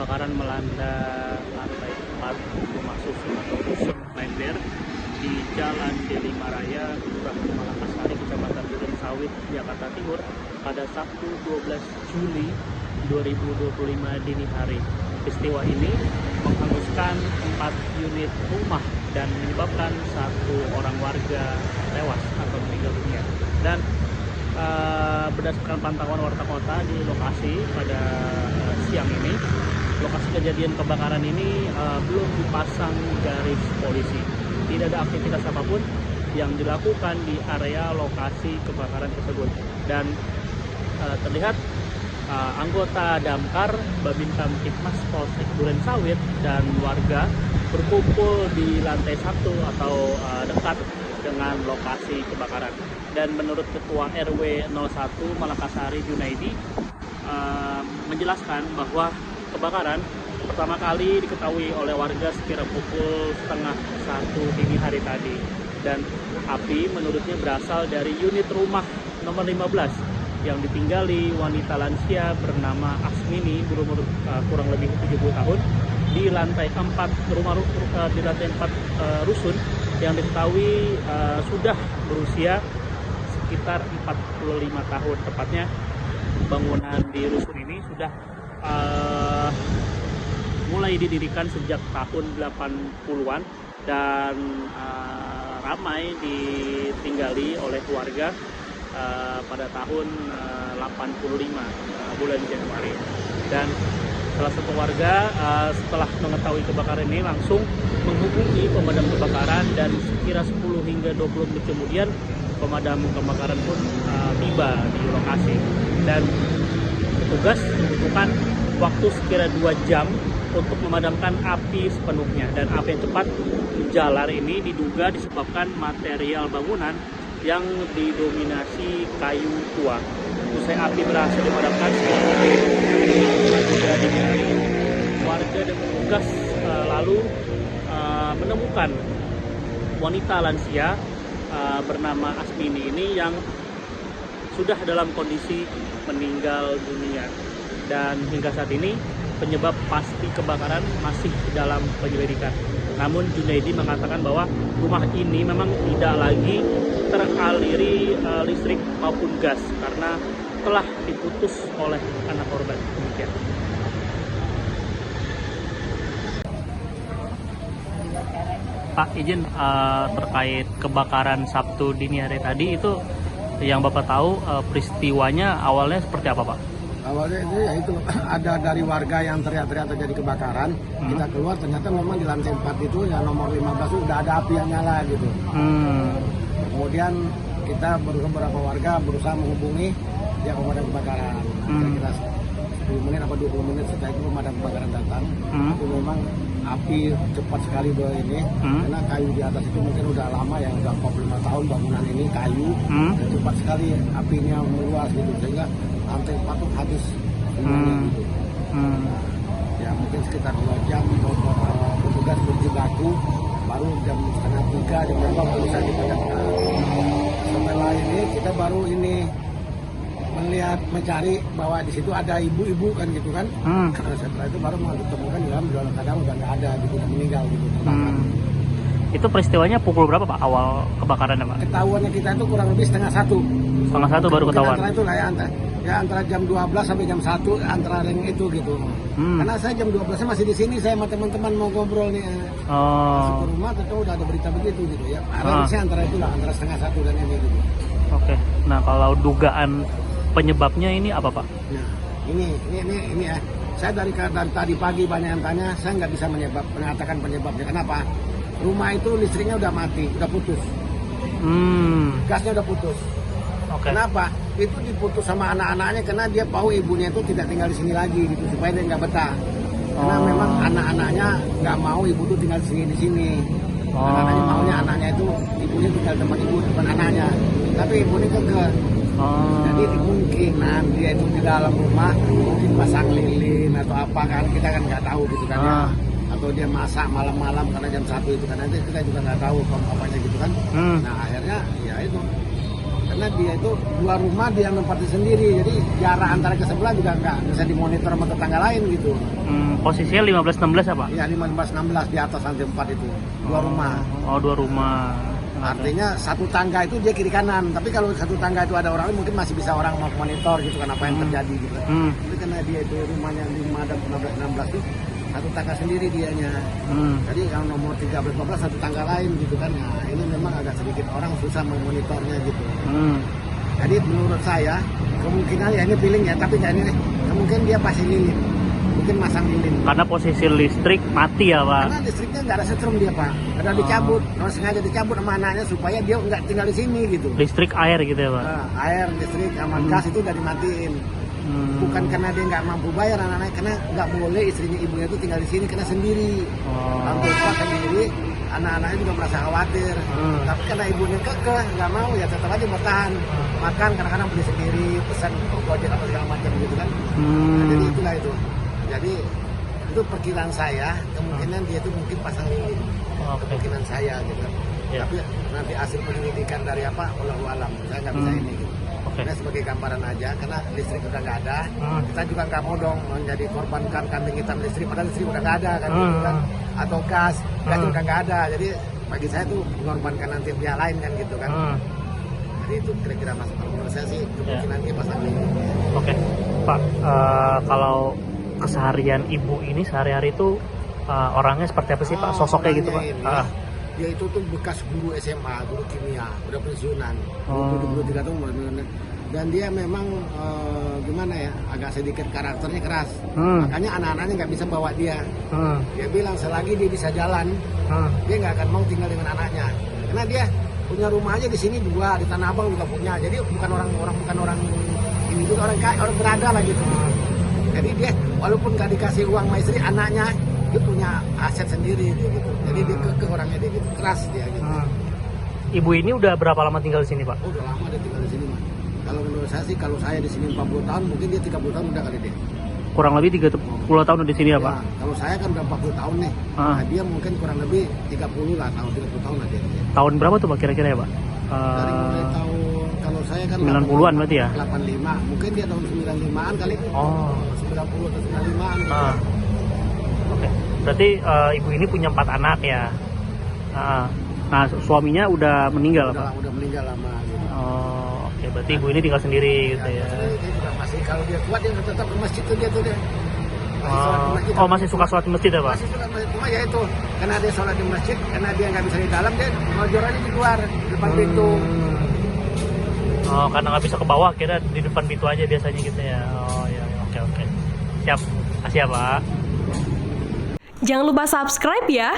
kebakaran melanda lantai 4 rumah susun atau rusun Klender di Jalan Delima Raya, Kelurahan Malakasari, Kecamatan Durensawit, Jakarta Timur pada Sabtu 12 Juli 2025 dini hari. Peristiwa ini menghanguskan 4 unit rumah dan menyebabkan 1 orang warga tewas atau meninggal dunia. Dan berdasarkan pantauan warta kota di lokasi pada siang ini, lokasi kejadian kebakaran ini belum dipasang garis polisi. Tidak ada aktivitas apapun yang dilakukan di area lokasi kebakaran tersebut. Dan terlihat anggota Damkar, Babinsa Tipmas Polsek Durensawit dan warga berkumpul di lantai 1 atau dekat dengan lokasi kebakaran. Dan menurut Ketua RW 01 Malakasari Junaidi menjelaskan bahwa kebakaran pertama kali diketahui oleh warga sekitar pukul setengah 1 dini hari tadi. Dan api menurutnya berasal dari unit rumah nomor 15 yang ditinggali wanita lansia bernama Asmini berumur kurang lebih 70 tahun di lantai 4 rusun yang diketahui sudah berusia sekitar 45 tahun. Tepatnya bangunan di rusun ini sudah mulai didirikan sejak tahun 80-an dan ramai ditinggali oleh warga pada tahun 85 bulan Januari. Dan salah satu warga setelah mengetahui kebakaran ini langsung menghubungi pemadam kebakaran, dan sekira 10 hingga 20 menit kemudian pemadam kebakaran pun tiba di lokasi. Dan petugas membutuhkan waktu sekira 2 jam untuk memadamkan api sepenuhnya. Dan api yang cepat menjalar ini diduga disebabkan material bangunan yang didominasi kayu tua. Usai api berhasil dipadamkan, warga dan petugas lalu menemukan wanita lansia bernama Asmini ini yang sudah dalam kondisi meninggal dunia. Dan hingga saat ini penyebab pasti kebakaran masih dalam penyelidikan. Namun Junaidi mengatakan bahwa rumah ini memang tidak lagi teraliri listrik maupun gas karena telah diputus oleh anak korban. Demikian. Pak, izin terkait kebakaran Sabtu dini hari tadi itu yang Bapak tahu peristiwanya awalnya seperti apa, Pak? Awalnya itu ya itu ada dari warga yang teriak-teriak terjadi kebakaran. Kita keluar, ternyata memang di lantai 4 itu yang nomor 15 itu udah ada api yang nyala gitu. Kemudian kita beberapa warga berusaha menghubungi pihak pemadam kebakaran. Kira-kira 10 menit atau 20 menit setelah itu pemadam kebakaran datang. Itu memang api cepat sekali ini karena kayu di atas itu mungkin udah lama ya, udah 45 tahun bangunan ini kayu, dan cepat sekali apinya meluas gitu, sehingga lantai 4 tuh habis semuanya gitu. Ya mungkin sekitar 2 jam petugas berjibaku, baru jam setengah 3 jam berapa baru bisa dipadamkan. Setelah ini kita baru ini melihat, mencari bahwa di situ ada ibu-ibu kan gitu kan. Setelah itu baru ditemukan dalam keadaan udah nggak ada gitu, udah meninggal gitu. Itu peristiwanya pukul berapa, Pak, awal kebakarannya, Pak? Ketahuannya kita itu kurang lebih setengah 1. Setengah 1 baru ketahuan. Antara itu lah ya, antara jam 12 sampai jam 1 antara ring itu gitu. Karena saya jam 12 masih di sini, saya sama teman-teman mau ngobrol nih. Masuk ke rumah ternyata udah ada berita begitu gitu ya. Saya antara itulah, antara setengah 1 dan ini gitu. Oke. Nah, kalau dugaan penyebabnya ini apa, Pak? Nah, ini ya. Saya dari tadi pagi banyak yang tanya, saya nggak bisa mengatakan penyebabnya. Kenapa? Rumah itu listriknya udah mati, udah putus. Gasnya udah putus. Kenapa? Itu diputus sama anak-anaknya karena dia tahu ibunya itu tidak tinggal di sini lagi gitu, supaya dia nggak betah. Karena memang anak-anaknya nggak mau ibu itu tinggal di sini. Anak-anaknya maunya anaknya itu ibunya tinggal tempat ibu, bukan anaknya. Tapi ibunya kekeh. Jadi kemungkinan dia itu di dalam rumah mungkin pasang lilin atau apa kan, kita kan nggak tahu gitu kan ya. Atau dia masak malam-malam karena jam 1 itu kan, nanti kita juga nggak tahu apa-apanya gitu kan. Nah akhirnya ya itu karena dia itu 2 rumah dia nempatin sendiri, jadi jarak antara ke sebelah juga nggak bisa dimonitor sama tetangga lain gitu. Posisinya 15-16 apa? Iya 15-16 di atas lantai 4 itu 2 rumah. Oh 2 rumah. Artinya satu tangga itu dia kiri kanan, tapi kalau satu tangga itu ada orang lain mungkin masih bisa orang mau monitor gitu kan apa yang terjadi gitu. Tapi karena dia itu rumahnya 5 dan 15-16 itu satu tangga sendiri dianya. Jadi kalau nomor 13-14 satu tangga lain gitu kan. Nah, ini memang agak sedikit orang susah memonitornya gitu. Jadi menurut saya kemungkinan ya ini feeling ya, tapi nggak ini kemungkinan dia pasti lilin. Mungkin masang lilin. Karena posisi listrik mati ya Pak? Karena listriknya nggak ada setrum dia Pak. Ada dicabut, sengaja dicabut sama anaknya supaya dia nggak tinggal di sini gitu. Listrik air gitu ya Pak? Nah, air, listrik, sama gas itu udah dimatiin. Bukan karena dia nggak mampu bayar anak-anaknya, karena nggak boleh istrinya ibunya itu tinggal di sini karena sendiri. Lantai 4 sendiri, anak-anaknya juga merasa khawatir. Tapi karena ibunya kekeh nggak mau ya tetap aja bertahan. Makan kadang-kadang beli sendiri, pesan gojek apa segala macam gitu kan. Nah, jadi itulah itu. Jadi itu perkiraan saya, kemungkinan dia itu mungkin pasang lilin. Kemungkinan saya gitu. Tapi nanti hasil penyelidikan dari apa, wallahu alam, saya nggak bisa ini gitu. Karena sebagai gambaran aja, karena listrik udah nggak ada, kita juga nggak mau dong menjadi korbankan kambing hitam listrik, padahal listrik udah nggak ada kan, gitu kan. Atau gas udah nggak ada, jadi bagi saya tuh mengorbankan nanti pihak lain kan gitu kan. Jadi itu kira-kira masuk menurut saya sih kemungkinan dia pasang lilin. Oke, Pak, kalau keseharian ibu ini sehari-hari itu orangnya seperti apa sih Pak? Sosoknya gitu Pak? Dia itu tuh bekas guru SMA, guru kimia, udah pensiunan, 23 tahun. Dan dia memang gimana ya, agak sedikit karakternya keras. Makanya anak-anaknya nggak bisa bawa dia. Dia bilang selagi dia bisa jalan, dia nggak akan mau tinggal dengan anaknya. Karena dia punya rumah aja di sini 2, di Tanah Abang juga punya. Jadi bukan orang ini juga orang kaya, orang berada lah gitu. Jadi dia walaupun nggak dikasih uang sama istri, anaknya dia punya aset sendiri dia gitu. Jadi dia ke orangnya dia gitu, keras dia gitu. Ibu ini udah berapa lama tinggal di sini Pak? Oh, udah lama dia tinggal di sini Pak. Kalau menurut saya sih, kalau saya di sini 40 tahun, mungkin dia 30 tahun udah kali deh. Kurang lebih 30 tahun di sini ya Pak? Kalau saya kan udah 40 tahun nih. Nah, dia mungkin kurang lebih 30 lah, tahun 30 tahun lah dia. Tahun berapa tuh Pak kira-kira ya Pak? Dari mulai tahun, kalau saya kan 90-an berarti ya? 85, mungkin dia tahun 95-an kali. 90 atau 95-an gitu. Oke, berarti ibu ini punya 4 anak ya? Nah, suaminya udah meninggal Pak? Udah meninggal lama gitu. Oke, berarti ibu ini tinggal sendiri gitu ya? Dia juga masih, kalau dia kuat dia tetap ke masjid tuh dia tuh dia. Masih suka sholat di masjid ya Pak? Masih suka masjid, cuma ya itu karena dia sholat di masjid, karena dia nggak bisa di dalam, dia ngojorannya di luar di depan pintu. Karena nggak bisa ke bawah, kira di depan pintu aja biasanya gitu ya? Ya, oke. Siap, kasih ya Pak. Jangan lupa subscribe ya.